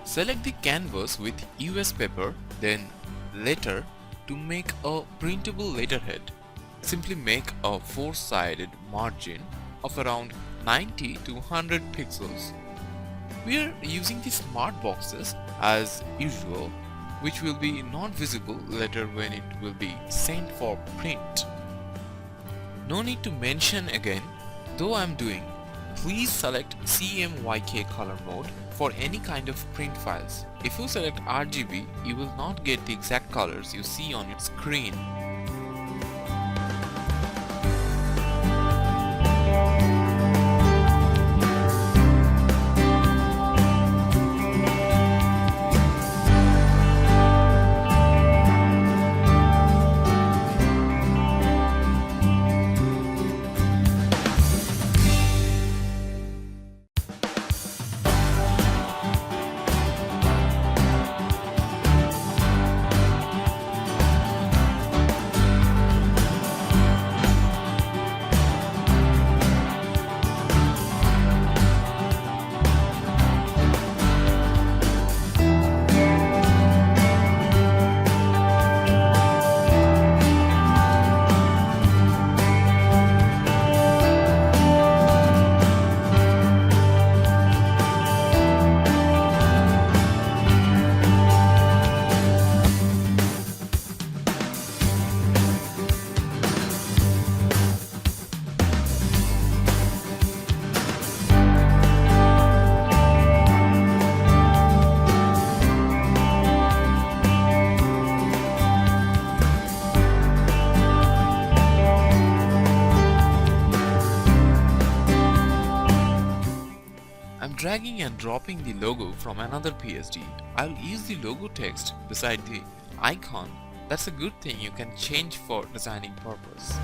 Select the canvas with US paper, then letter to make a printable letterhead. Simply make a four-sided margin of around 90 to 100 pixels. We are using the smart boxes as usual, which will be not visible later when it will be sent for print. No need to mention again, though I am doing. Please select CMYK color mode for any kind of print files. If you select RGB, you will not get the exact colors you see on your screen. I'm dragging and dropping the logo from another PSD. I'll use the logo text beside the icon. That's a good thing you can change for designing purpose.